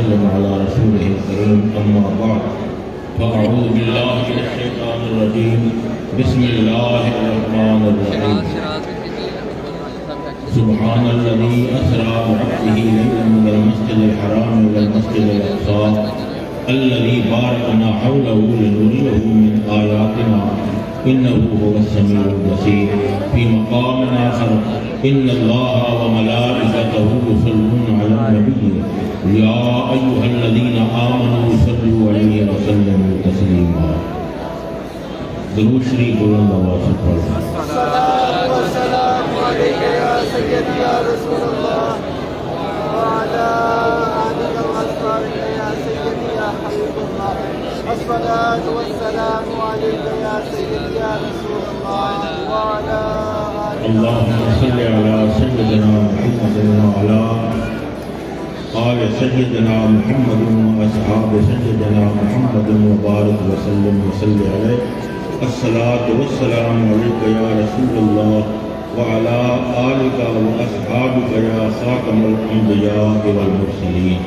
وسلم على رسوله الكريم أما بعد فأعوذ بالله من الشيطان الرجيم بسم الله الرحمن الرحيم سبحان الذي أسرى بعبده ليلا من المسجد الحرام إلى المسجد الأقصى الذي باركنا حوله لنريه من آياتنا إنه هو السميع البصير. في مقام آخر إن الله وملائكته يصلون على النبي يا أيها الذين آمنوا صلوا عليه وسلموا تسليما. درود شریف بلند آواز سے پڑھیں. الصلاة والسلام عليك يا سيدي يا رسول الله وعلى آلك وأصحابك يا سيدي يا حبيب الله. الصلاة والسلام عليك يا سيدي يا رسول الله وعلى آلك. اللهم صل على سيدنا محمد وعلى آل سيدنا محمد وأصحاب سيدنا محمد وبارك وسلم وصل عليه. الصلاة والسلام عليك يا رسول الله وعلى آلك وأصحابك يا خاتم الأنبياء والمرسلين.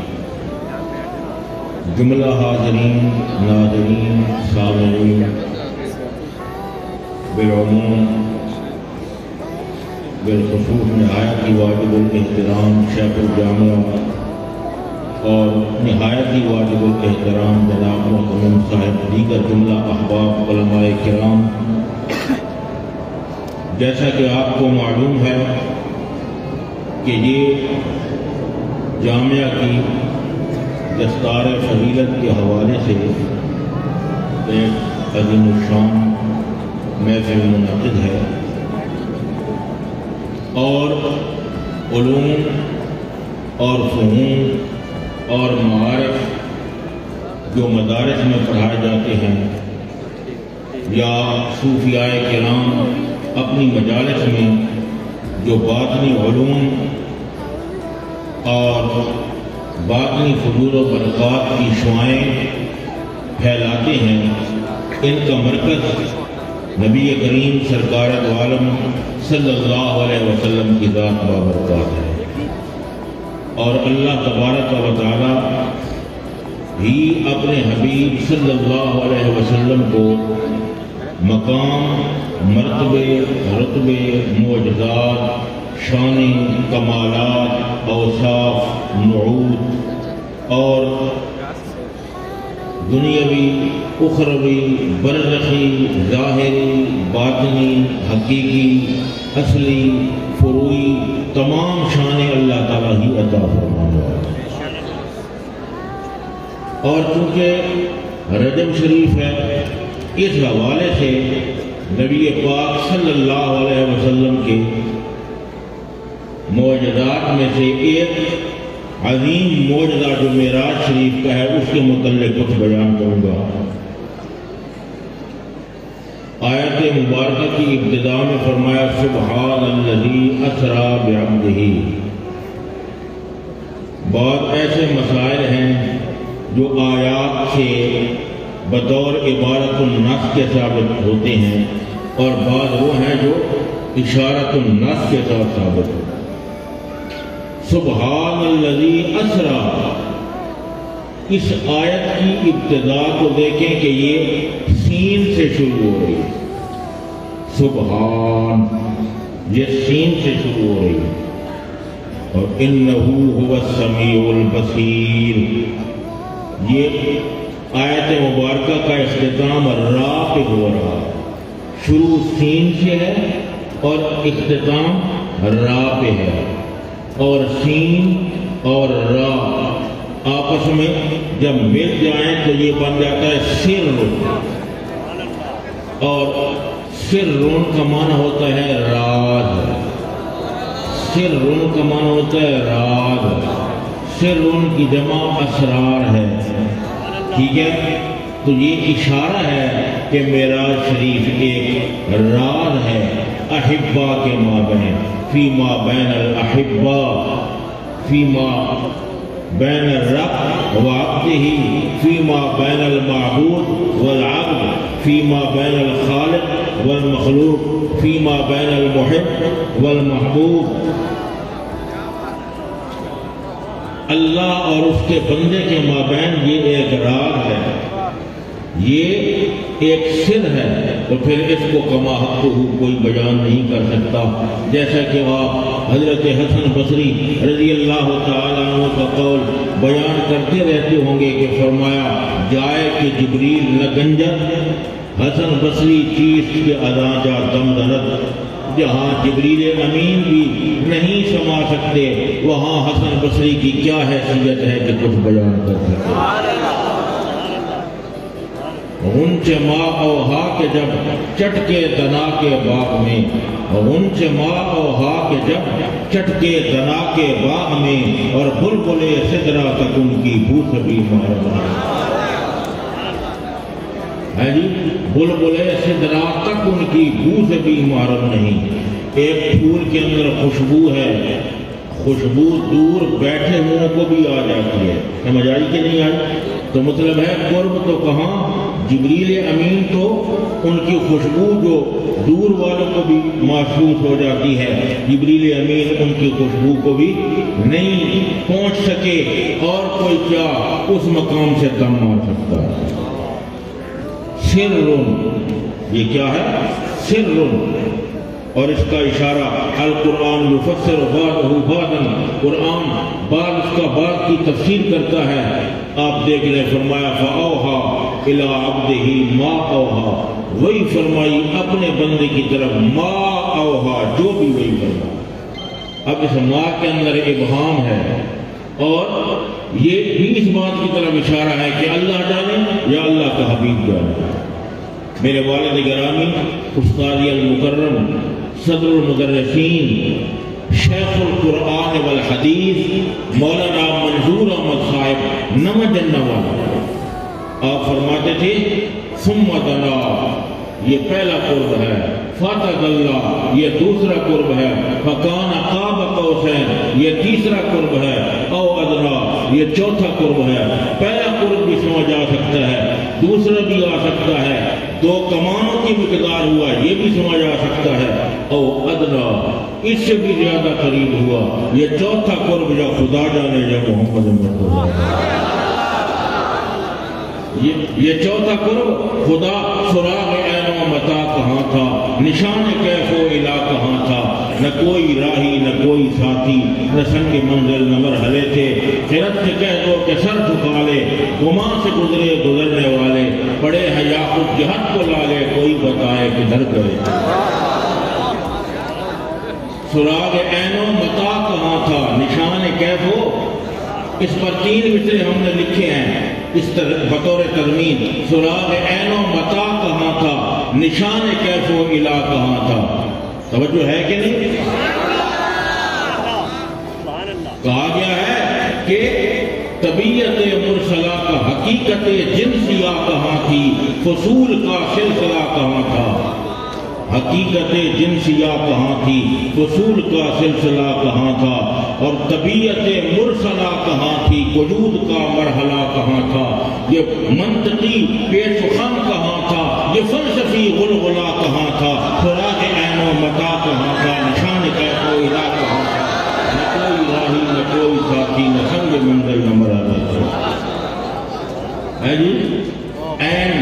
جملہ حاضرین، ناظرین، سامعین، بالعموم بالخصوص نہایت ہی واجب الاحترام شیخ الجامعہ اور نہایت ہی واجب الاحترام جناب محترم صاحب دیگر جملہ احباب علماء کرام، جیسا کہ آپ کو معلوم ہے کہ یہ جامعہ کی دستار فضیلت کے حوالے سے ایک عظیم الشان محفل منعقد ہے اور علوم اور فنون اور معارف جو مدارس میں پڑھائے جاتے ہیں یا صوفیاء کرام اپنی مجالس میں جو باطنی علوم اور باطنی فضول و برکات کی شعائیں پھیلاتے ہیں، ان کا مرکز نبی کریم سرکار دو عالم صلی اللہ علیہ وسلم کی ذات بابرکات ہے اور اللہ تبارک و تعالی ہی اپنے حبیب صلی اللہ علیہ وسلم کو مقام، مرتبے، رتبے، معجزات، شان، کمالات، اوصاف، نعوت اور دنیاوی، اخروی، برزخی، ظاہری، باطنی، حقیقی، اصلی، فروعی تمام شان اللہ تعالیٰ ہی عطا فرمایا. اور چونکہ رجب شریف ہے، اس حوالے سے نبی پاک صلی اللہ علیہ وسلم کے معجزات میں سے ایک عظیم معجزہ جو معراج شریف کا ہے اس کے متعلق کچھ بیان کروں گا. آیت مبارکہ کی ابتدا میں فرمایا سبحان الذی اسری بعبدہ. بہت ایسے مسائل ہیں جو آیات سے بطور عبارت النص کے ثابت ہوتے ہیں اور بعض وہ ہیں جو اشارت النص کے ساتھ ثابت ہوتے ہیں. سبحان الذی اسری، اس آیت کی ابتدا کو دیکھیں کہ یہ سین سے شروع ہو رہی ہے. سبحان یہ سین سے شروع ہو رہی ہے اور انہ هو السمیع البصیر. یہ آیت مبارکہ کا اختتام را پہ ہو رہا ہے. شروع سین سے ہے اور اختتام را پہ ہے اور سین اور را آپس میں جب مل جائیں تو یہ بن جاتا ہے سر. اور سر کا معنی ہوتا ہے راز. سر کا معنی ہوتا ہے راز. سر کی جمع اسرار ہے. ٹھیک ہے، تو یہ اشارہ ہے کہ معراج شریف ایک راز ہے احبا کے مابین، فیما بین الاحبا، فیما بین الرب وعبدہ، فیما بین المعبود والعبد، فیما بین الخالق والمخلوق، فیما بین المحب والمحبوب. اللہ اور اس کے بندے کے مابین یہ ایک راز ہے، یہ ایک سر ہے، تو پھر اس کو کما حق کوئی بیان نہیں کر سکتا۔ جیسا کہ آپ حضرت حسن بصری رضی اللہ تعالیٰ عنہ کا قول بیان کرتے رہتے ہوں گے کہ فرمایا جائے کہ جبریل نہ گنجت، حسن بصری چیز کے ادا جا دم درد، جہاں جبریل امین بھی نہیں سما سکتے وہاں حسن بصری کی کیا حیثیت ہے کہ کچھ بیان کر سکتے۔ اونچ ماں اوہا کے جب چٹکے دنا کے باغ میں، اونچ ماں اوہا کے جب چٹکے دنا کے باغ میں، اور بلبلے سدرا تک ان کی بو سے بھی مارا ہے جی، بلبلے سدرا تک ان کی بو سے بھی معرض نہیں۔ ایک پھول کے اندر خوشبو ہے، خوشبو دور بیٹھے ہوں کو بھی آ جاتی ہے، سمجھ آئی کہ نہیں آئی؟ تو مطلب ہے قرب تو کہاں، جبریل امین تو ان کی خوشبو جو دور والوں کو بھی محسوس ہو جاتی ہے، جبریل امین ان کی خوشبو کو بھی نہیں پہنچ سکے، اور کوئی کیا اس مقام سے دم مار سکتا ہے۔ سر، یہ کیا ہے؟ سر، اور اس کا اشارہ القرآن یفسر بعضہ بعضا، قرآن بعض اس کا بعض کی تفسیر کرتا ہے۔ آپ دیکھ لیں، فرمایا فَأَوْحَى إِلَىٰ عَبْدِهِ مَا أَوْحَى، وہی فرمائی اپنے بندے کی طرف ما اوحا، جو بھی وہی فرمایا۔ اب اس ما کے اندر ابہام ہے، اور یہ بھی اس بات کی طرف اشارہ ہے کہ اللہ جانے یا اللہ کا حبیب جانے۔ میرے والد گرامی استاد المکرم صدر المدرسین شیخ القرآن والحدیث مولانا منظور احمد صاحب نمجن والا، آپ فرماتے تھے ثم دنا، یہ پہلا قرب ہے، فتدلی یہ دوسرا قرب ہے، فکان قاب قوسین یہ تیسرا قرب ہے، او ادنا یہ چوتھا قرب ہے۔ پہلا قرب بھی سمجھ آ سکتا ہے، دوسرا بھی آ سکتا ہے، دو کمانوں کی مقدار ہوا یہ بھی سمجھ آ سکتا ہے، او ادنا اس سے بھی زیادہ قریب ہوا، یہ چوتھا قرب یا خدا جانے یا محمد مصطفیٰ، یہ چوتھا قرب خدا سراغ عین و متا کہاں تھا، نشان کیف و الا کہاں تھا، نہ کوئی راہی نہ کوئی ساتھی، نہ سنگ منزل نہ مرحلے تھے، خیرت سے کہہ دو کہ سر جھکا لے، گما سے گزرے گزرنے والے، پڑے ہیں یا خود جہت کو لا لے، کوئی بتائے کدھر کرے۔ سراغ عین و متا کہاں تھا، نشان کیف ہو، اس پر 3 مصرے ہم نے لکھے ہیں اس بطور ترمیم، سراغ عین و متا کہاں تھا، نشان کیف و الا کہاں تھا۔ توجہ ہے کہ نہیں؟ کہا گیا ہے کہ طبیعت مرسلہ کا حقیقت جنسیہ کہاں تھی، فصول کا سلسلہ کہاں تھا، حقیقت جنسیہ کہاں تھی، فصول کا سلسلہ کہاں تھا، اور طبیعت مرسلہ کہاں تھی، وجود کا مرحلہ کہاں تھا، یہ منطقی پیش و خم کہاں تھا، یہ فلسفی غلغلہ کہاں تھا، سراغ عین و متا کہاں تھا، نشان کیف و الا کہاں تھا، نہ کوئی راہی نہ کوئی ساتھی، نہ سنگ منزل نہ مرحلہ ہے جی۔ عین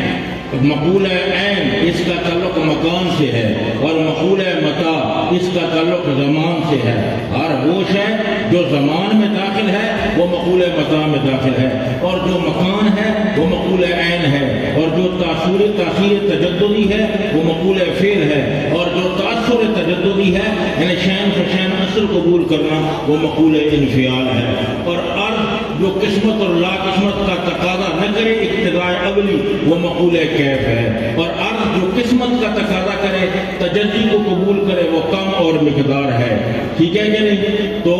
مقولہ عین اس کا تعلق مکان سے ہے، اور مقولہ متا اس کا تعلق زمان سے ہے۔ ہر وہ شے جو زمان میں داخل ہے وہ مقولہ متا میں داخل ہے، اور جو مکان ہے وہ مقولہ عین ہے، اور جو تاثیر تجددی ہے وہ مقولہ فعل ہے، اور جو تاثر تجددی ہے یعنی شین فشین اثر قبول کرنا وہ مقولہ انفعال ہے۔ اور عرض جو قسمت اور لا قسمت کا تقاضا نہ کرے اقتضاء اولی وہ مقولہ کیف ہے، اور عرض جو قسمت کا تقاضا کرے تجدی کو قبول کرے وہ کم اور مقدار ہے۔ ٹھیک ہے کہ نہیں؟ تو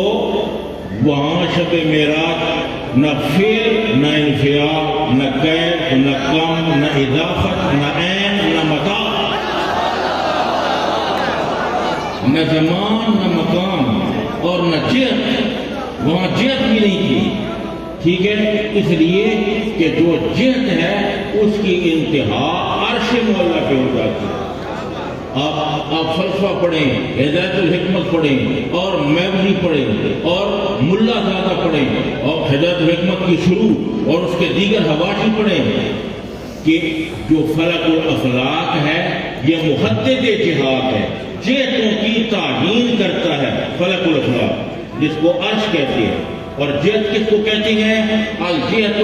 وہاں شب معراج نہ فعل نہ انفعال نہ کیف نہ کم نہ اضافت نہ عین نہ متا، نہ زمان نہ مکان اور نہ جہت، وہاں جہت بھی نہیں تھی۔ ٹھیک ہے، اس لیے کہ جو جہت ہے اس کی انتہا عرش مولا پہ ہو جاتی ہے۔ آپ فلسفہ پڑھیں، ہدایت الحکمت پڑھیں اور میوزی پڑھیں اور ملا زادہ پڑھیں اور ہدایت الحکمت کی شروع اور اس کے دیگر حواشی پڑھیں کہ جو فلک الافلاق ہے یہ محدد جہات ہے، جہتوں کی تعیین کرتا ہے فلک الافلاق، جس کو عرش کہتے ہیں۔ اور جہت کس کو کہتے ہیں؟ الجہت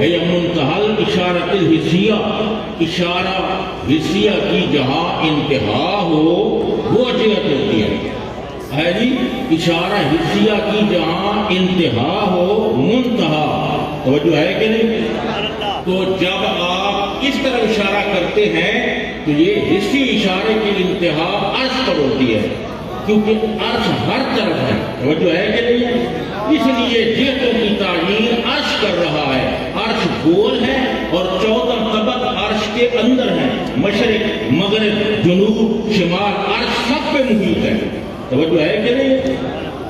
ہے منتہا الاشارۃ الحسیہ، اشارہ حسیہ کی جہاں انتہا ہو وہ جہت ہوتی ہے جی، اشارہ حسیہ کی جہاں انتہا ہو منتہا، توجہ ہے کہ نہیں؟ تو جب آپ اس طرح اشارہ کرتے ہیں تو یہ حسی اشارے کی انتہا عرش پر ہوتی ہے، کیونکہ عرش ہر طرف ہے، توجہ ہے کہ نہیں ہے؟ اس لیے جہتوں کی تعیین عرش کر رہا ہے۔ عرش گول ہے اور 14 طبق عرش کے اندر ہے، مشرق مغرب جنوب شمال عرش سب پہ محیط ہے، توجہ ہے کہ نہیں؟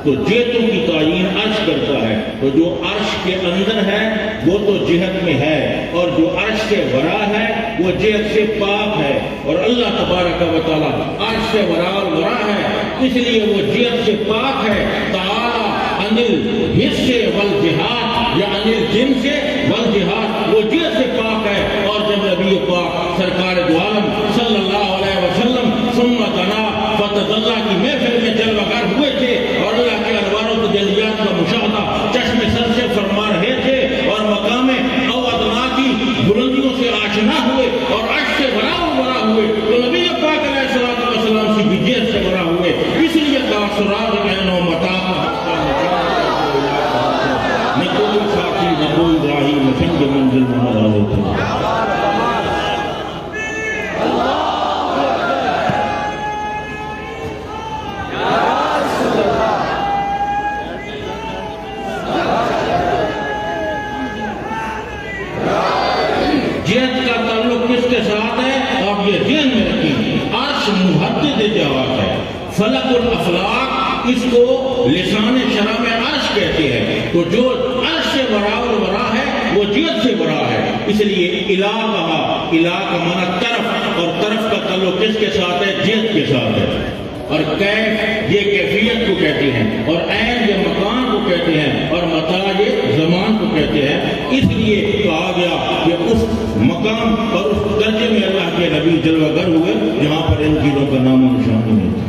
تو جہتوں کی تعیین عرش کرتا ہے، تو جو عرش کے اندر ہے وہ تو جہت میں ہے، اور جو عرش کے ورا ہے وہ جہت سے پاک ہے، اور اللہ تبارک و تعالیٰ عرش سے ورا ہے، اس لیے وہ جہت سے پاک ہے۔ تعالیٰ انل حصے والجہاد یا انل جن سے والجہاد، وہ جہت سے پاک ہے۔ اور جب نبی پاک سرکار دو عالم صلی اللہ علیہ وسلم ثم دنا فتدلی کی محفل میں جلوہ گر ہوئے تھے اور اللہ کے انوار و تجلیات کا مشاہدہ چشم سر سے فرما رہے تھے اور مقام او ادنا کی بلندیوں سے آشنا ہوئے اور عرش سے ورا ہوئے، تو نبی پاک علیہ الصلوۃ والسلام سے بھی جہت سے ورا ہوئے، اس لیے کہا سراغ عین و متا نکول ساتھی نکول راہی مسنگ منزل محمد علیہ جہت کا تعلق کس کے ساتھ ہے؟ آپ یہ ذہن میں رکھیں، عرش محدد جہات ہے، فلک الافلاق اس کو لسان شرع میں عرش کہتے ہیں، تو جو عرش سے ورا ہے وہ جہت سے ورا ہے، اس لیے الہ کہا، الہ کا معنی طرف، اور طرف کا تعلق کس کے ساتھ ہے؟ جہت کے ساتھ ہے۔ اور کیف یہ کیفیت کو کہتے ہیں، اور عین یہ مکان کو کہتے ہیں، اور متا یہ زمان کو کہتے ہیں، اس لیے کہا گیا کہ اس مقام اور اس درجے میں اللہ کے نبی جلوہ گر ہوئے جہاں پر ان چیزوں کا نام و نشان نہیں تھا،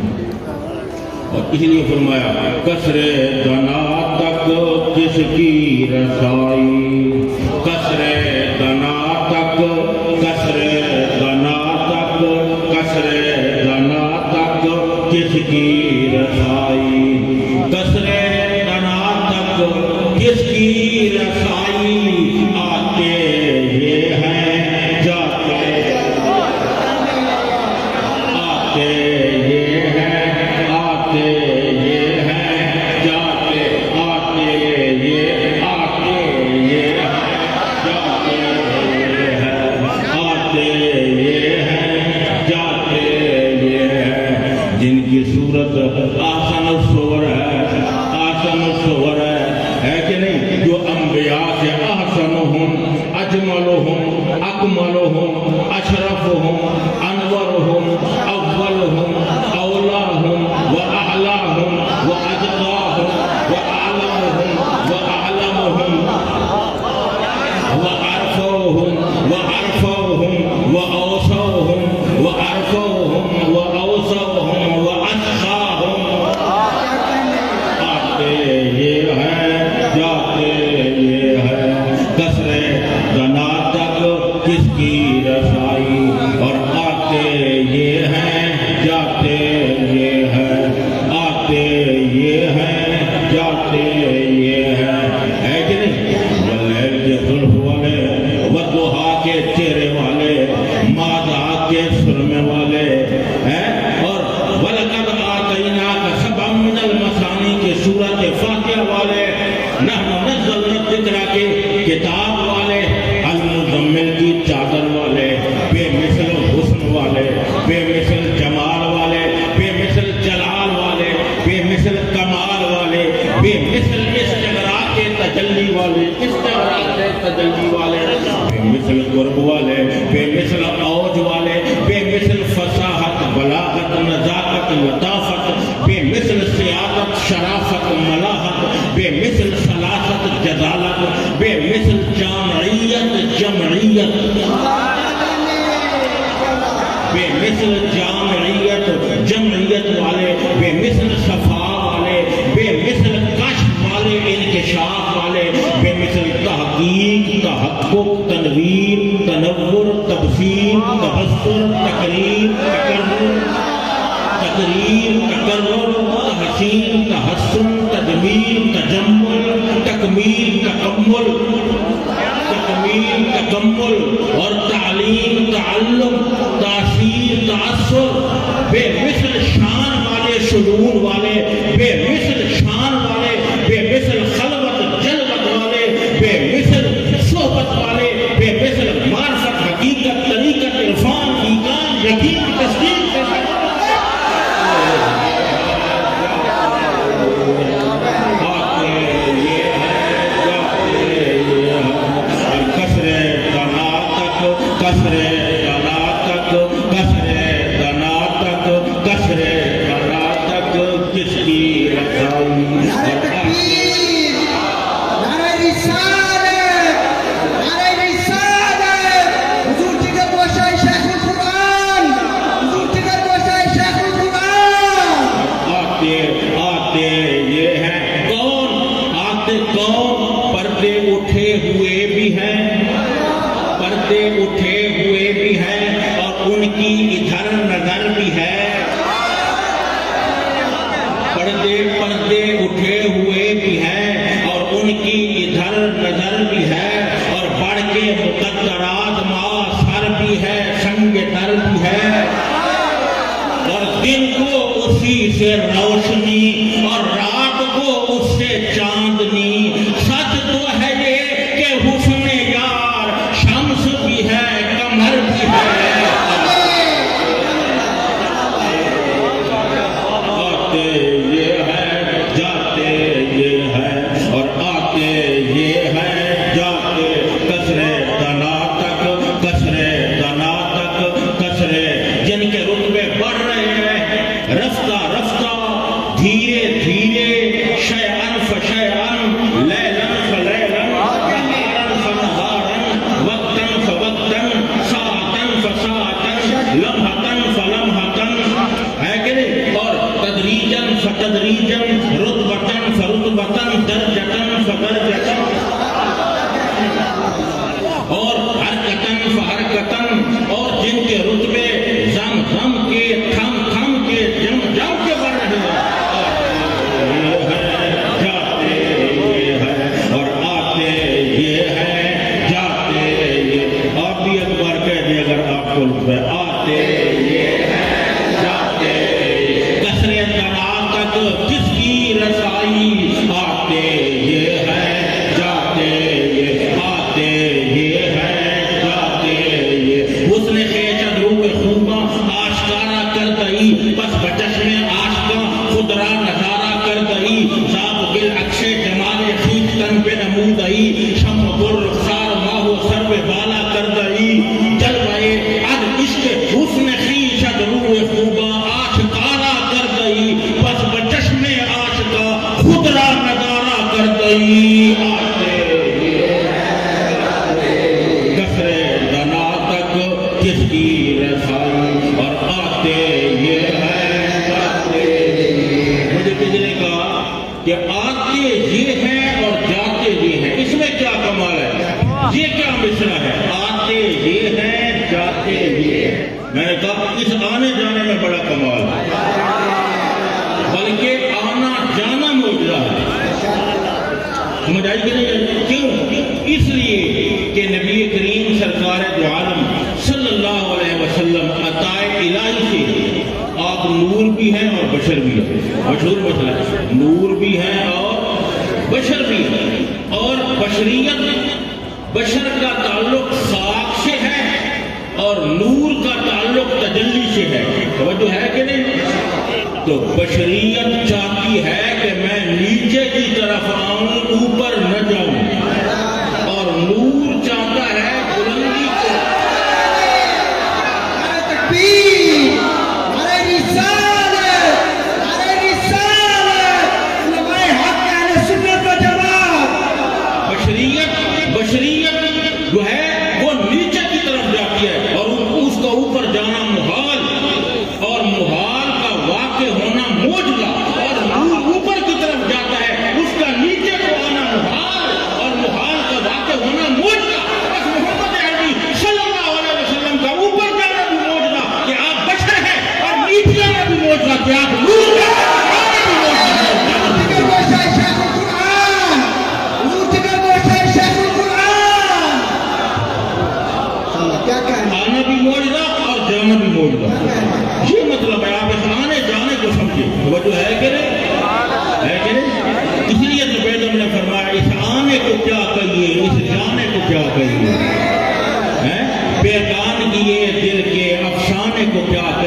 اور اس لیے فرمایا قصر دنا تک کس کی رسائی، قصر دنا تک، قصر دنا تک، قصر دنا تک کس کی رسائی، قصر دنا تک کس کی رسائی، آتے یہ ہیں جاتے، آتے یہ ہیں، آتے یہ ہیں جاتے، آتے یہ، آتے یہ ہیں جاتے یہ ہیں، آتے یہ ہیں جاتے یہ ہیں، جن کی صورت آسن الصور ہے، آسن الصور ہے کہ نہیں؟ جو انبیاء سے احسنہم اجملہم اکملہم اشرفہم انورہم اولہم اولاہم واعلاہم واجقاہم واعلمہم واعلمہم وارفعہم وارفعہم واوسعہم وارفعہم واوسعہم واتقاہم، آتے یہ ہے جاتے یہ ہے، قصر دنا تک کس کی رسائی، اور آتے یہ ہیں جاتے یہ ہے، آتے یہ ہیں جاتے یہ ہے کہ نہیں؟ واللیل کے زلف والے، والضحیٰ کے چہرے والے، مادہ کے سرمے والے ہیں، اور وَلَقَدْ آتَيْنَاكَ سَبْعًا مِّنَ الْمَثَانِي کے سورۃ فاتحہ والے، نحن نزلنا الذکر کے کتاب والے، المزمل کی چادر والے، بے مثل حسن والے، بے مثل جمال والے، بے مثل جلال والے، بے مثل کمال والے، بے مثل استغراق تجلی والے، استغراق تجلی والے، بے مثل قرب والے، بے مثل اوج والے، بے مثل فصاحت بلاغت نزاکت لطافت، بے مثل سیادت شرافت ملاحت، بے مثل سلاست جزالت، بے مثل جامعیت جمعیت، بے مثل جامعیت جمعیت والے، بے مثل صفا والے، بے مثل کشف والے، انکشاف والے، بے مثل تحقیق تحقق تنویر تنور تبصیر تبصر تقریر تقرر تحسین تحسن تدمیر تجمل تکمیل تکمل اور تعلیم تعلم تاثیر تاثر، بے مثل شان والے شجون والے، بے مثل شان والے، بے مثل خلوت جلوت والے، بے مثل صحبت والے، بے مثل معرفت حقیقت طریقت عرفان ایقان یقین تصدیق سے روشنی اور رات کو اس سے چاندنی، سچ تو ہے یہ کہ حسن یار شمس بھی ہے قمر بھی ہے، آتے یہ ہے جاتے یہ ہے اور آتے یہ ہے جاتے، کسرے دنا تک کسرے دنا تک کسرے، جن کے رتبے بڑھ رہے ہیں رفتہ دھیرے دھیرے شیئن فشیئن لیلن فلیلن نہارن فنہارن وقتن فوقتن ساعتن فساعتن لمحتن فلمحتن، ہے کہ نہیں؟ اور تدریجن فتدریجن رتبتن فرتبتن درجتن فدرجتن اور حرکتن فحرکتن، اور جن کے رتبے زم زم کے تھم تھم کے جم جم کے بڑھ رہے ہیں، آتے یہ ہے جاتے، کسرے دنا تک کس کی رسائی، آتے یہ ہے جاتے یہ، آتے یہ ہے جاتے یہ، حسن خیچت روح خوباں آشکارا کر دئی، بس بچشم آشکا خدرا نظارہ کر دئی، ذات بالعکس جمال خویشتن پہ نمودئی، شم گر رخسار ماہ و سر پہ بالا کر دئی، جلوائے حسن خیشت روح خوبا آشکارا کر دئی، بس بچشم آشکا خدرا نظارہ کر دئی، آتے کسرے دنا تک کس کی رسائی اور آتے یہ ہے جاتے، مجھے کسی نے کہا کہ آتے یہ ہیں اور جاتے یہ ہیں، اس میں کیا کمال ہے، یہ کیا مصرع ہے، آتے یہ ہیں جاتے یہ ہیں، میں نے کہا اس آنے جانے میں بڑا کمال ہے، بلکہ آنا جانا معجزہ ہے، سمجھ آئی کہ نہیں؟ کیوں؟ اس لیے کہ نبی کریم سرکار دو عالم صلی اللہ علیہ وسلم عطائے الہی سے آپ نور بھی ہیں اور بشر بھی ہیں، مشہور مسئلہ ہے، نور بھی ہیں اور بشر بھی ہیں، اور بشریت بشر کا تعلق خاک سے ہے اور نور کا تعلق تجلی سے ہے، توجہ ہے کہ نہیں؟ تو بشریت چاہتی ہے کہ میں نیچے کی طرف آؤں اوپر نہ جاؤں، اور نور چاہتا ہے بلندی کو، تکبیر، نعرہ رسالت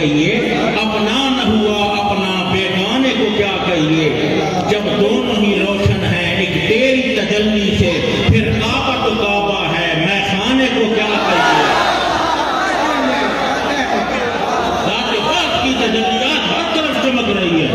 کہیے، اپنا نہ ہوا اپنا بیگانے کو کیا کہیے، جب دونوں ہی روشن ہیں ایک تیری تجلی سے، پھر کعبہ تو کعبہ ہے میں خانے کو کیا کہیے۔ ذات پاک کی تجلیات ہر طرف چمک رہی ہے،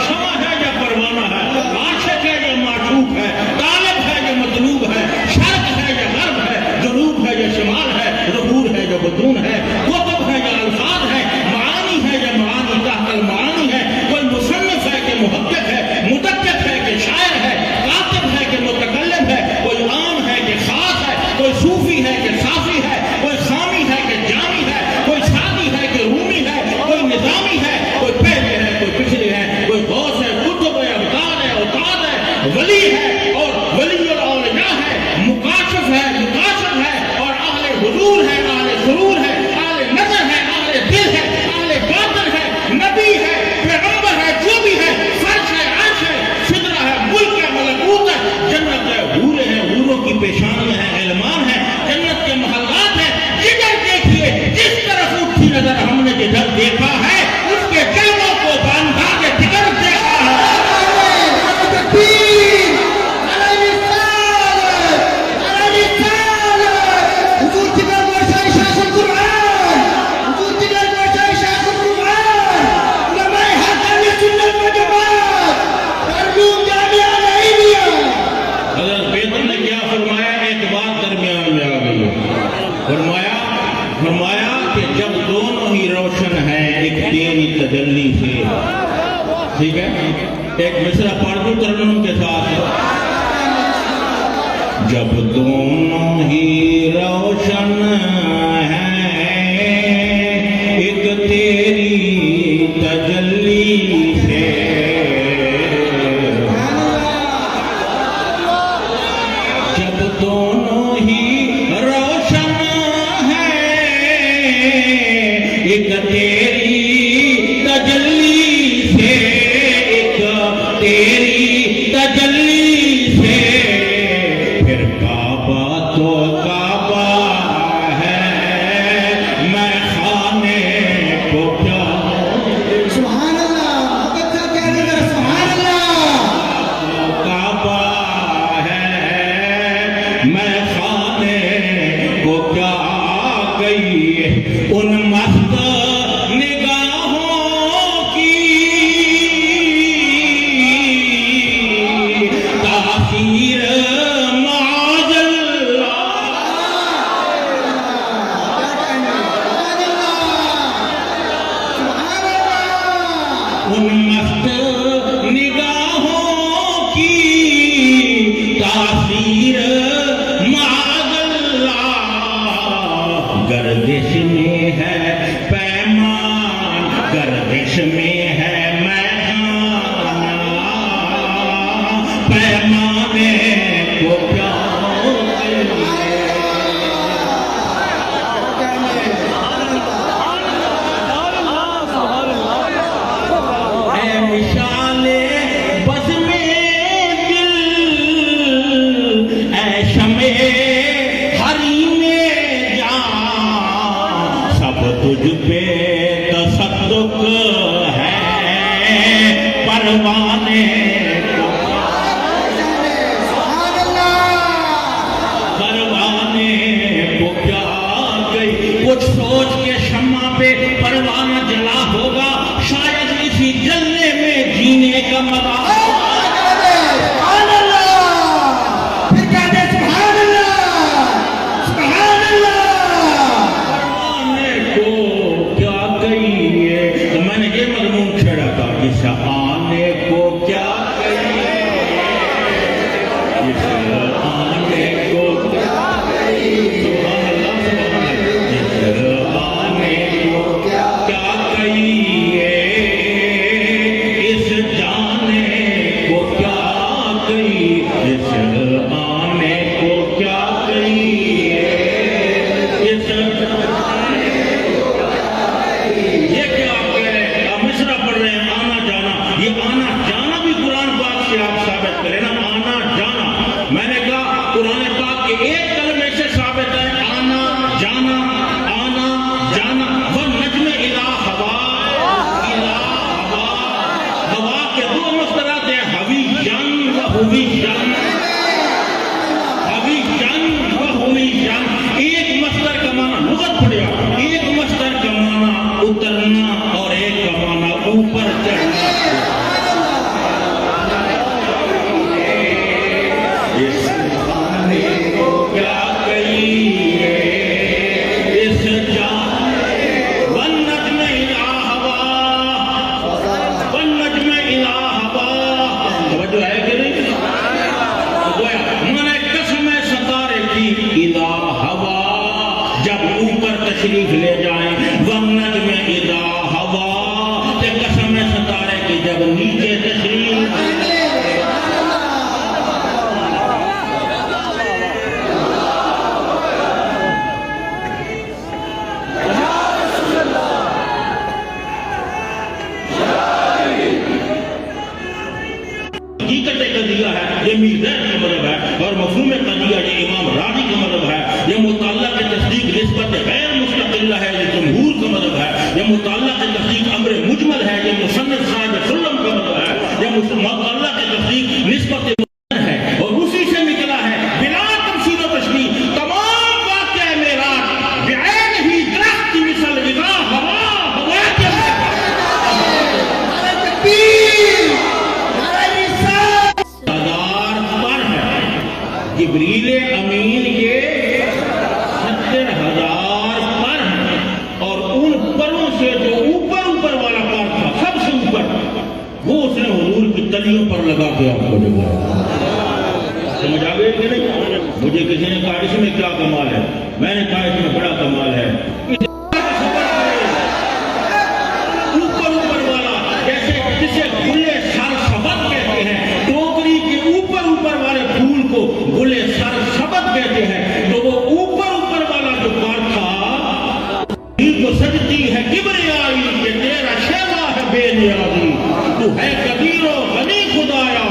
شمع ہے یا پروانہ ہے، عاشق ہے یا معشوق ہے، طالب ہے یا مطلوب ہے، شرق ہے یا غرب ہے، جنوب ہے یا شمال ہے، ظہور ہے یا بدون ہے، کتب ہے یا الفاظ ہے، معانی ہے یا معانی تحت المعانی ہے، کوئی مصنف ہے کہ محقق ہے، مدقق ہے کہ شاعر ہے، کاتب ہے کہ متکلم ہے، کوئی عام ہے کہ خاص ہے، کوئی صوفی ہے کہ صافی ہے، کوئی خامی ہے کہ جامی ہے، کوئی شادی ہے کہ رومی ہے، کوئی نظامی ہے، کوئی پہلے ہے کوئی پچھلے ہے، کوئی غوث ہے قطب ہے ابطال ہے اوتاد ہے، ولی ہے اور ولی الاولیاء ہے، مکاشف ہے مکاشف ہے اور اہل حضور ہے، اہل سرور ہے، اہل نظر ہے، اہل دل ہے، اہل باطن ہے، نبی ہے، پیغمبر ہے، جو بھی ہے، فرش ہے، عرش ہے، سدرہ ہے، ملک ہے، ملکوت ہے، جنت ہے، حوریں ہیں، حوروں کی پیشانیاں ہیں، علمان ہے، جنت کے محلات ہیں، جدھر دیکھیے جس طرف اٹھی نظر ہم نے جدھر دیکھا ہے اس کے جلووں کو باندھا کے ٹکر دیکھا ہے۔ فرمایا کہ جب دونوں ہی روشن ہیں ایک تیری تجلی سے، ٹھیک ہے، ایک مصرع پڑھ دوں ترنم کے ساتھ، جب دونوں ہی روشن ہیں ایک تیری تجلی سے، جب دونوں ہی ایک تیری تجلی سے، ایک تیری تجلی سے، پھر کعبہ تو کعبہ ہے میں خانے کو کیا۔ سبحان اللہ، سبحان اللہ، کعبہ ہے میں خانے کو کیا گئی ان مست نگاہوں کی تاثیر معاذ اللہ، ان مست نگاہوں کی تاثیر معاذ اللہ، گردش میں ہے پیمان گردش میں ہے میدان، پیمانے کو کیا اے مشالے بس میں دل، اے شمع ہری میں جان، سب تجھ پہ تصدق ہے پروانے کو، پروانے کو کیا گئی، کچھ سوچ کے شمع پہ پروانہ جلا ہوگا، شاید اسی جلنے میں جینے کا مزہ۔ اس آنے کو کیا کہیے، اس آنے کو کیا کہیے، سبحان اللہ سبحان اللہ، اس آنے کو کیا کہیے، اس جانے کو کیا کہیے، اس آنے کو کیا کہیے، اس جانے کو کیا کہیے۔ یہ کیا کہہ رہے ہیں، آپ مصرع پڑھ رہے ہیں، آنا جانا، یہ آنا جانا بھی قرآن پاک سے آپ ثابت کریں نا، آنا جانا۔ میں نے تشریف لے جائیں. والنجم اذا ہوا کہ قسم ہے ستارے کی جب نیچے تشریف قضیہ ہے. یہ میزان کا مطلب ہے اور مفہوم قضیہ یہ امام راضی کا مطلب ہے. یہ مطالعہ کی تصدیق نسبت غیر مستقلہ ہے یہ جمہور کا مطلب ہے. یہ مطالعہ کی تصدیق امر مجمل ہے یہ مصنف صاحب سلم کا مطلب ہے. یہ مطالعہ کی تصدیق نسبت ہے اور اسی سے نکلا ہے بلا تفصیل و تشریح تمام واقعہ معراج بعین ہی درخت کی مثل اذا ہوا کے جبریل امین کے 70,000 پر ہیں اور ان پروں سے جو اوپر والا پر تھا سب سے اوپر وہ اس نے حضور کی تلیوں پر لگا کے آپ کو لگایا. سمجھ آ گئی کہ نہیں؟ مجھے کسی نے کہا اس میں کیا کمال ہے, میں نے کہا اس میں بڑا کمال ہے. اوپر والا جیسے جسے گلے سر سبد کہتے ہیں, ٹوکری کے اوپر والے پھول کو گلے سر سبد کہتے ہیں, تو وہ اوپر والا جو پر تھا کو سجتی ہے کبریائی کہ تیرا شیوا ہے بے نیازی. تو ہے قدیر و غنی خدایا,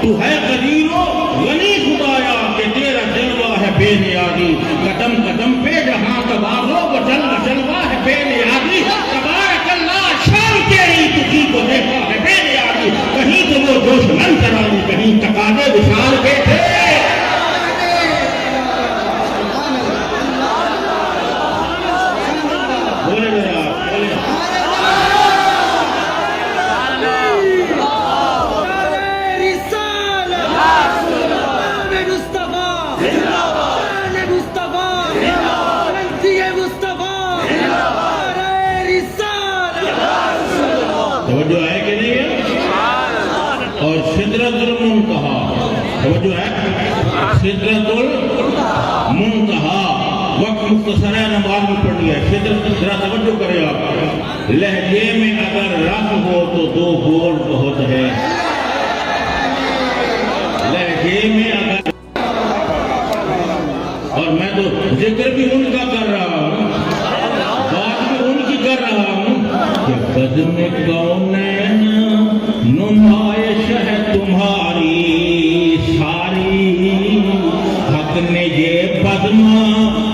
تو ہے قدیر و غنی خدایا کہ تیرا جلوہ ہے بے نیازی. قدم قدم پہ جہاں تباغو و جلوہ ہے بے نیازی. تبارک اللہ شان تیری تجھی کو دیکھا ہے بے نیازی. کہیں تو وہ جوش من کرانی کہیں تقاضے وصال پہ تھے. بولے ذرا بولے. توجہ ہے کہ نہیں ہے؟ اور سدرۃ المنتہا توجہ ہے, سدرۃ المنتہا وقت مختصر ہے, نماز میں پڑھ لیا. سدرۃ ذرا توجہ کرے آپ. لہجے میں اگر رف ہو تو دو بول بہت ہے. لہجے میں اگر, اور میں تو ذکر بھی ان کا کر رہا ہوں, بات بھی ان کی کر رہا ہوں کہ قدم کونین نمائش ہے تمہاری ساری. حق نے یہ بدما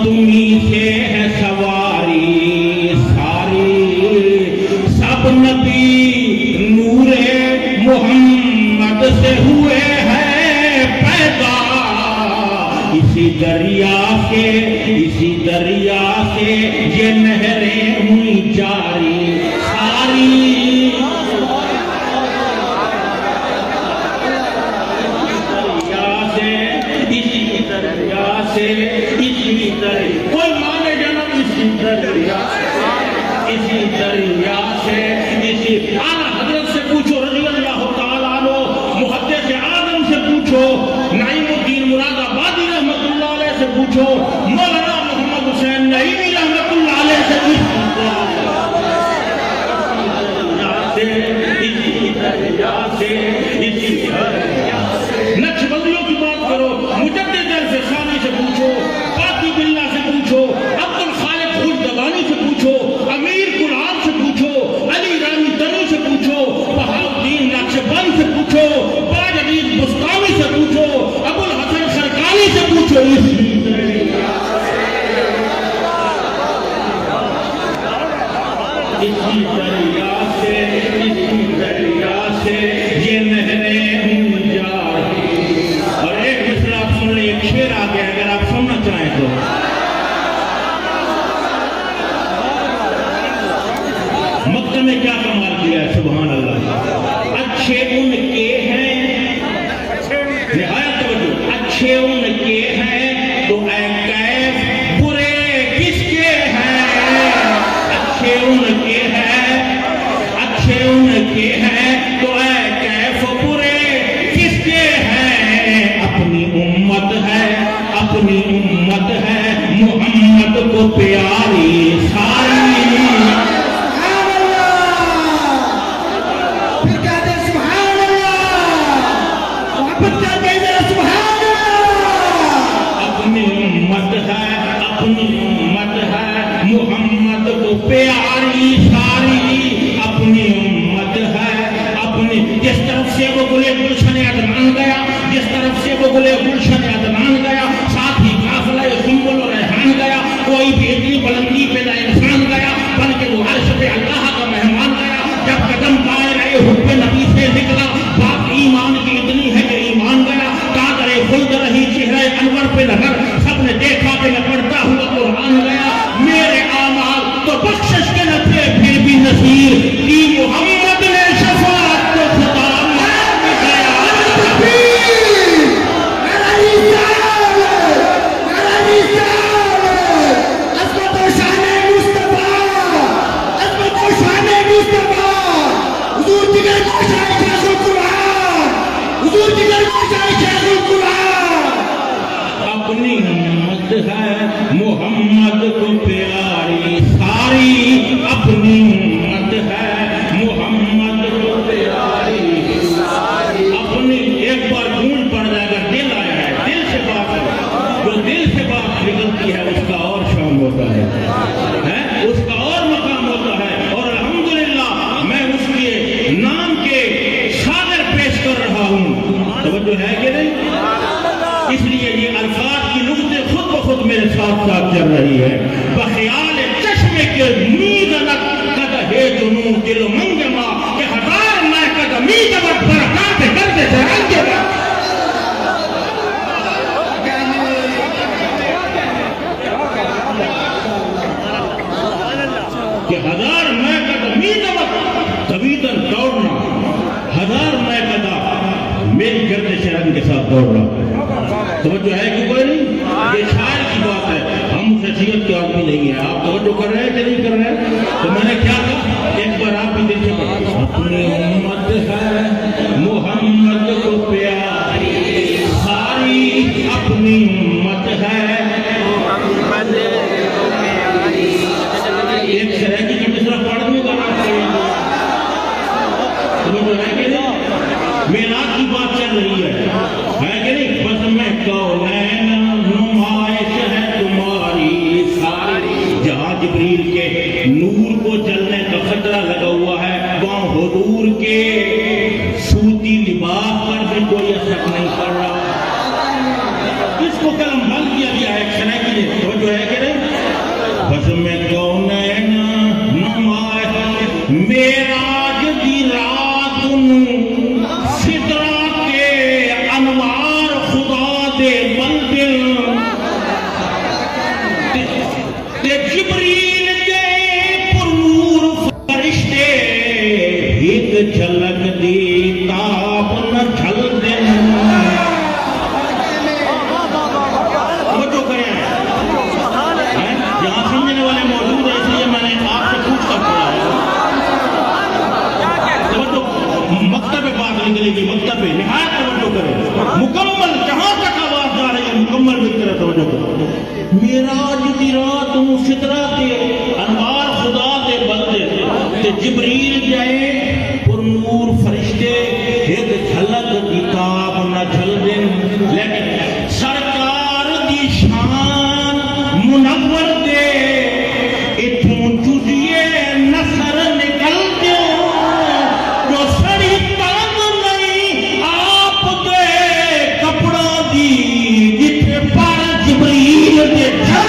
تمہیں سے ہے سواری ساری. سب نبی نور محمد سے ہوئے ہیں پیدا. اسی دریا سے یہ نہریں ہوئی جاری ساری. اسی دریا کوئی مانے جنم اسی دریا سے اسی اعلیٰ حضرت سے پوچھو رضی اللہ تعالیٰ عنہ, محدث اعظم سے پوچھو, نعیم الدین مراد آبادی رحمت اللہ علیہ سے پوچھو, مولانا محمد حسین نعیمی رحمت اللہ علیہ سے نقشبندیوں کی بات کرو, مجدد سے ثانی سے پوچھو, باقی باللہ سے پوچھو, عبد الخالق خلدبانی سے پوچھو, امیر قرآن سے پوچھو, علی رانی تنی سے پوچھو, بہاؤالدین نقشبند سے پوچھو, باجدید بستامی سے پوچھو, ابو الحسن خرقانی سے پوچھو. اسی دریا سے یہ نہریں ہوں جاری. اور ایک مصرع آپ سن لیں, ایک شعر آ گیا اگر آپ سننا چاہیں تو. مکہ میں کیا کمال کیا ہے سبحان اللہ. اچھے ان کے ہیں, نہایت توجہ, اچھے ان کے ہیں تو اے کیف برے کس کے ہیں. اچھے ان کے ہیں, اچھے ان کے ہیں تو اے کیف برے کس کے ہیں. اپنی امت ہے محمد کو کو پیاری ساری. سبحان اللہ. پھر کہتے ہیں سبحان اللہ. محبت کہتے ہیں ذرا سبحان اللہ. اپنی امت ہے محمد کو پیاری ساری. اپنی امت ہے اپنی. جس طرف سے وہ گلے گلشن عدنان گیا, جس طرف سے وہ گلے گلشن عدنان گیا, ساتھ ہی قافلہ سنبل و ریحان گیا. کوئی بھی اتنی بلندی پہ نہ انسان گیا بلکہ وہ عرش پہ اللہ کا مہمان گیا. جب قدم دائرہ حب نبی سے نکلا, بات ایمان کی اتنی ہے کہ ایمان گیا. قادر خلد رہی چہرہ انور پہ نظر, سب نے دیکھا کہ میں پڑھتا ہوا قرآن گیا. میرے اعمال تو بخشش کے نہ تھے پھر بھی نصیر کی محمد نے شفاعت کو خطاب میں گیا. عظمت و شان مصطفیٰ, عظمت و شان مصطفیٰ. حضور جگر گوشہ شیخ القرآن, حضور جگر گوشہ شیخ القرآن. اپنی امت ہے محمد کو پیاری ساری. اپنی امت ہے محمد کو پیاری ساری. اپنی ایک بار گونج پڑ جائے گا, دل آیا ہے, دل سے بات ہے. جو دل سے بات نکلتی ہے اس کا اور شان ہوتا ہے, اس کا اور مقام ہوتا ہے. اور الحمدللہ میں اس کے نام کے شاگر پیش کر رہا ہوں. توجہ ہے کہ نہیں؟ اس لیے یہ الفاظ کی نقطے خود بخود میرے ساتھ ساتھ چل رہی ہے. بخیال چشمے کے میزنت قد ہے جنوں دل منگما کہ ہزار میں قد میزنت برکات کر دے سرانگے با. کہ ہزار میں قد میزنت طویدن دوڑنا, ہزار میں قد میری گردش رنگ کے ساتھ دوڑنا. توجہ ہے کہ کوئی نہیں؟ یہ شاعر کی بات ہے, ہم شخصیت کے آدمی نہیں ہیں. آپ توجہ کر رہے ہیں کہ نہیں کر رہے ہیں؟ تو میں نے کیا کہا, ایک بار آپ بھی دل سے پڑھیں. اپنی امت ہے محمد کو پیاری ساری. اپنی امت ہے محمد کو پیاری. ایک شرح کی جو مصرع پڑھ دوں گا آپ کو, توجہ ہے کہ نہیں؟ میراج کی بات چل رہی ہے کہ نہیں؟ بس میں کونین نمائش ہے تمہاری ساری. جہاں جبریل کے نور کو جلنے کا خطرہ لگا ہوا ہے, وہاں حضور کے صوتی لباس پر بھی کوئی اثر نہیں پڑ رہا. اس کو کلم بند کیا گیا ہے شرح کے لیے. توجہ ہے کہ نہیں؟ بس میں کونین نمائش میراج دی رات جھلک دی تاب نہ جھل دن. توجہ کریں, یہاں سمجھنے والے موجود ہیں, اس لیے میں نے آپ سے پوچھ کر پڑھا ہے. توجہ, مکتب بات نکلے گی, مکتب نہایت توجہ کریں, مکمل جہاں تک آواز جا رہی ہے مکمل بھی طرح توجہ کریں. میراج دی رات سدرا کے انوار خدا دے بندے تے جبریل جائے نور فرشتے ایک جھلک کتاب نہ جھل دن. لیکن سرکار دی شان منور دے اتھوں جزیے نصر نکل دے. جو سڑی تنگ نہیں آپ دے کپڑا دی جتھے پر جبریل دے جھل.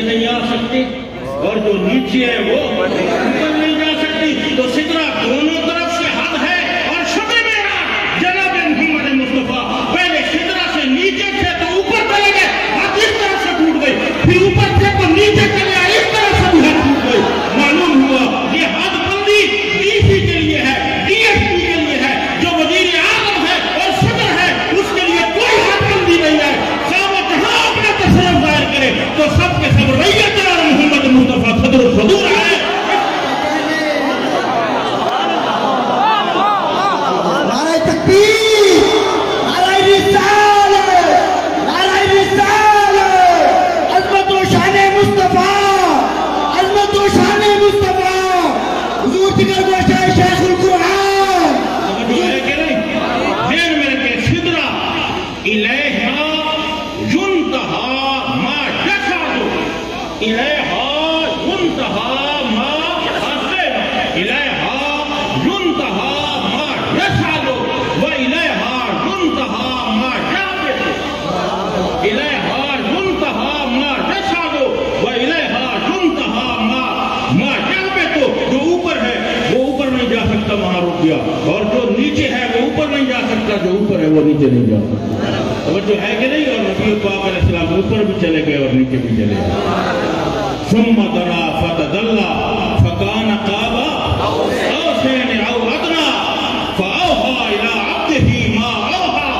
نیچے نہیں آ سکتی اور جو نیچے ہے وہ اوپر نہیں جا سکتی. تو سدرہ دونوں طرف سے حد ہے. اور شب معراج جناب محمد مصطفیٰ پہلے سدرہ سے نیچے تھے تو اوپر چلے گئے, حد اس طرف سے ٹوٹ گئی. پھر اوپر تھے تو نیچے چلے آئے, اس طرف سے بھی حد ٹوٹ گئی. معلوم ہوا یہ حد بندی ڈی کے لیے ہے, ڈی ایس پی کے لیے ہے. جو وزیر اعظم ہے اور صدر ہے اس کے لیے کوئی حد بندی نہیں ہے. صاحب جہاں اپنا تصرف ظاہر کرے تو سب کے سب ریت اور محمد مصطفیٰ صدر الصدور ہے. نعرہ تکبیر, نعرہ رسالت, نعرہ رسالت, عظمت و شان مصطفیٰ, عظمت و شان مصطفیٰ, حضور جگر گوشہ شیخ القرآن. جو ہے کہ نہیں ذہن میں رکھے, سدرہ الیہا ینتہا ما یشاء, الیہا ینتہا ما حسنا, الیہا ینتہا ما یشاء و الیہا ینتہا ما یعبد, الیہا ینتہا ما یشاء و الیہا ینتہا ما یعبد. جو اوپر ہے وہ اوپر نہیں جا سکتا, وہاں رک گیا. اور جو نیچے ہے وہ اوپر نہیں جا سکتا, جو اوپر ہے وہ نیچے نہیں جا سکتا. توجہ ہے کہ نہیں. اور نبی پاک علیہ السلام اوپر بھی چلے گئے اور نیچے بھی چلے گئے. ثم دنا فتدلى فكان قاب قوسين او ادنى فاوحى الى عبده ما اوحى.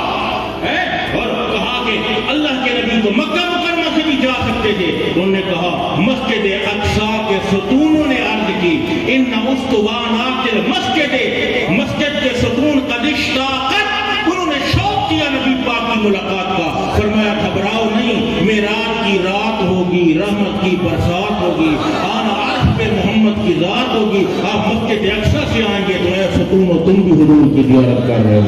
اور کہا کہ اللہ کے نبی تو مکہ مکرمہ سے بھی جا سکتے تھے. انہوں نے کہا مسجد اقصی کے ستونوں نے عرض کی ان اسطوانات المسجد, مسجد کے ستون قد اشتاقت. انہوں نے شوق کیا نبی پاک کی ملاقات کا. فرمایا گھبراؤ نہیں, معراج کی رات ہوگی, رحمت کی برسات ہوگی, آنا عرش پہ محمد کی ذات ہوگی. آپ مسجد اقصی سے آئیں گے تو اے ستون و تم بھی حضور کی زیارت کر رہے ہو.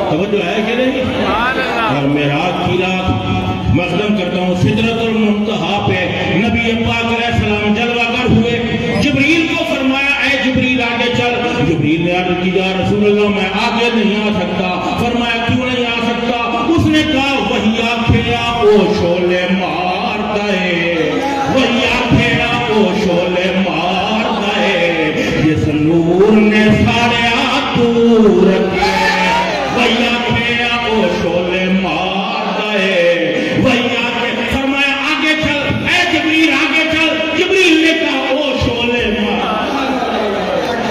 توجہ ہے کہ نہیں. اور معراج کی رات مقدم کرتا ہوں, سدرۃ المنتہا پہ نبی پاک علیہ السلام جلوہ گر ہوئے. جبریل کو فرمایا اے جبریل آگے چل. جبریل نے عرض کی یا رسول اللہ میں آگے نہیں آ سکتا. فرمایا کیوں نہیں آ سکتا؟ اس نے کہا وہی آنکھیں وہ شعلے مارتا ہے, وہی آنکھیں وہ شعلے مارتا ہے, جس نور نے سارے دور رکھے. وہی آنکھیں وہ شعلے مارتا ہے, وہی آنکھیں. فرمایا آگے چل اے جبریل آگے چل. جبریل نے کہا وہ شعلے مارتا ہے,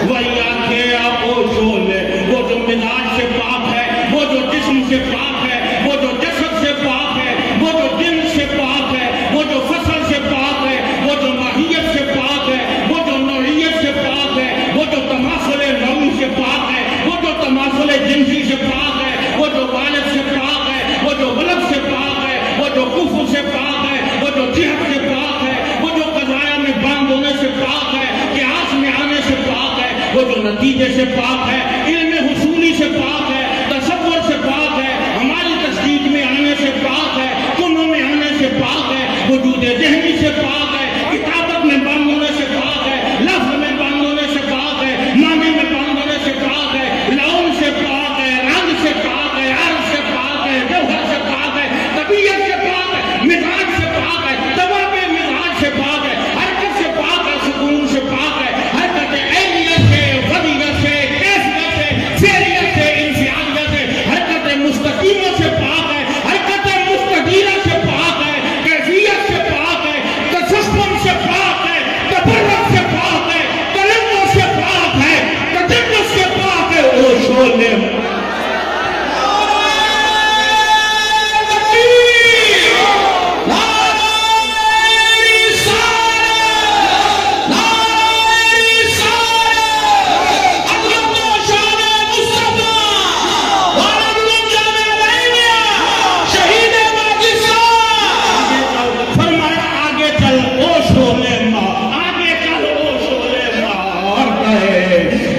وہی آنکھیں وہ شعلے. وہ جو مزاج سے پاک ہے, وہ جو جسم سے پاک ہے, وہ جو جسد سے پاک ہے, وہ جو دل سے پاک ہے, وہ جو فصل سے پاک ہے, وہ جو ماہیت سے پاک ہے, وہ جو نوعیت سے پاک ہے, وہ جو تماثل نوعی سے پاک ہے, وہ جو تماثل جنسی سے پاک ہے, وہ جو والد سے پاک ہے, وہ جو ولد سے پاک ہے, وہ جو کفر سے پاک ہے, وہ جو جہت سے پاک ہے, وہ جو قضایا میں بند ہونے سے پاک ہے, قیاس میں آنے سے پاک ہے, وہ جو نتیجے سے پاک ہے, علم حصولی سے پاک ہے, تصور سے پاک ہے, ہماری تصدیق میں آنے سے پاک ہے, کنوں میں آنے سے پاک ہے, وجود ذہنی سے پاک ہے, کتابت میں بند ہونے سے پاک ہے, لفظ میں بند ہونے سے پاک ہے, معنی میں بند ہونے سے پاک ہے, لون سے پاک ہے, رنگ سے پاک ہے, عرض سے پاک ہے, جوہر سے پاک ہے, طبیعت سے پاک ہے, مزاج سے پاک ہے, طبع مزاج سے پاک ہے, حرکت سے پاک ہے, سکون سے پاک ہے, حرکت عینیت سے, غدیت سے, کیفیت سے, فعلیت سے, انفعالیت سے, حرکت مستقیمہ سے پاک ہے, حرکت مستدیرہ سے پاک ہے, کیفیت سے پاک ہے, تصفن سے پاک ہے, تبرک سے پاک ہے, تلمس سے پاک ہے, تجدد سے پاک ہے. او شعلے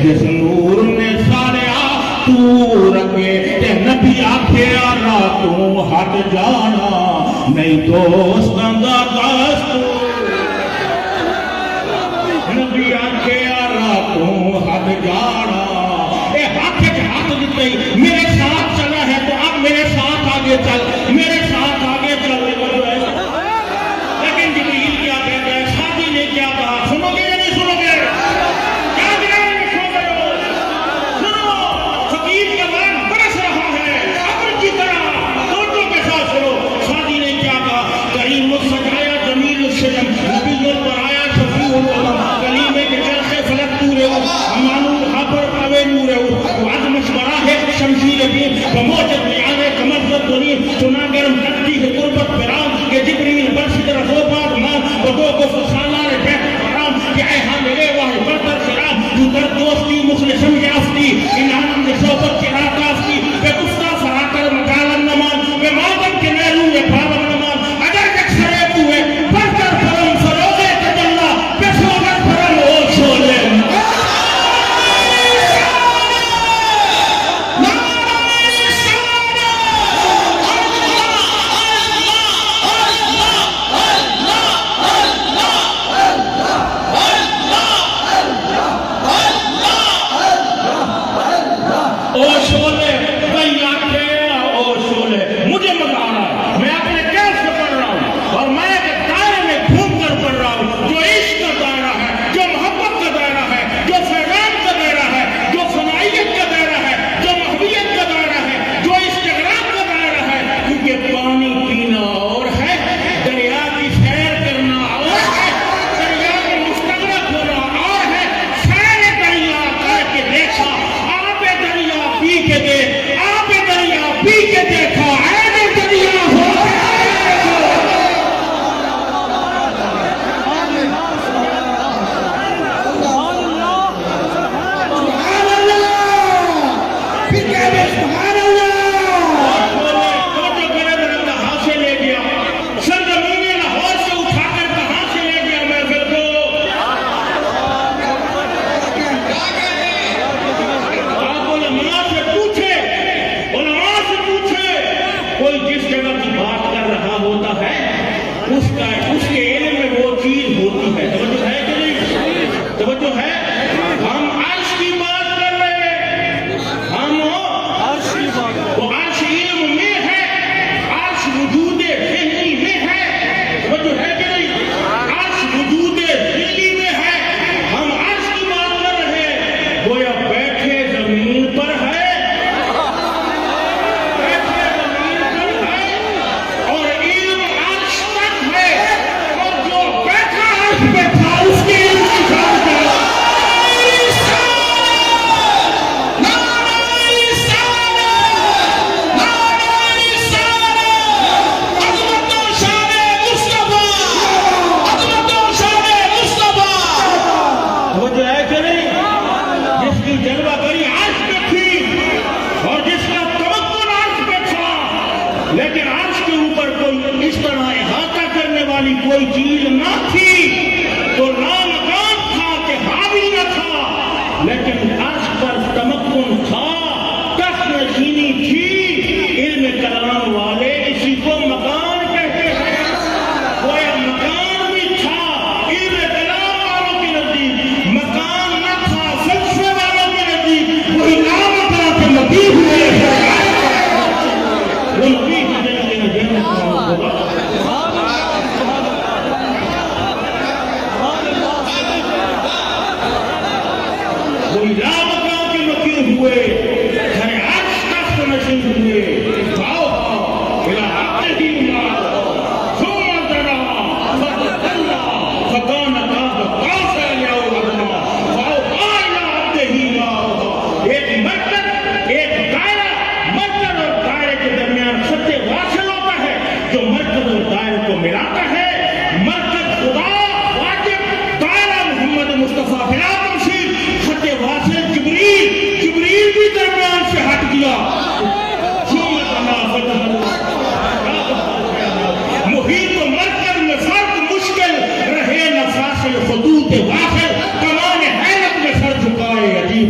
جس نور نے سارے تو رکھے کہ نبی آکھے راتوں ہٹ جانا نہیں دوستاں دا دستور. نبی آکھے راتوں ہٹ جانا. اے ہاتھ دیتے میرے ساتھ چلا ہے تو اب میرے ساتھ آگے چل, میرے ساتھ آگے چل. السجایا جمیل الشجم نبی البرایا شفیع الامم کلیم کے چرخ فلک پورے امان الحبر قوے نورے وعد مشورہ ہے شمشیر بھی بموجد نیانے کمر زدنی سنا گرم تکتی ہے قربت برام کہ جبریل برشد رفوبات مان بدو کو فسالار بیت حرام کہ اے حاملے واہ بردر سرام جو در دوستی مخلصم یافتی انہانم نے صحبت کی رات آفتی بے گفتہ فراکر مجالن نمان بے مادم کے نیلو بے پابن نمان اگر جک سرے ہوئے بردر فرم فروغے تجلہ بے سوگر فرم او شولے لیکن عرش کے اوپر کوئی اس طرح احاطہ کرنے والی کوئی چیز نہ تھی تو لامکان تھا کہ حاوی نہ تھا، لیکن عرش پر تمکن تھا، تخت نشینی تھی۔ علم کلام والے اسی کو مکان کہتے ہیں، گویا مکان بھی تھا علم کلام والوں کے نزدیک، مکان نہ تھا فلسفے والوں کے نزدیک، وہی لامکان کے نبی ہوئے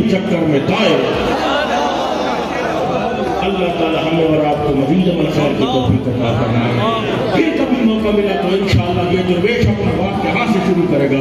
چکر میں دائر۔ اللہ تعالی ہمیں اور آپ کو مزید عمل خیر کی توفیق عطا فرمائے۔ پھر کبھی موقع ملا تو انشاءاللہ یہ درویش اپنا واقعہ سے شروع کرے گا۔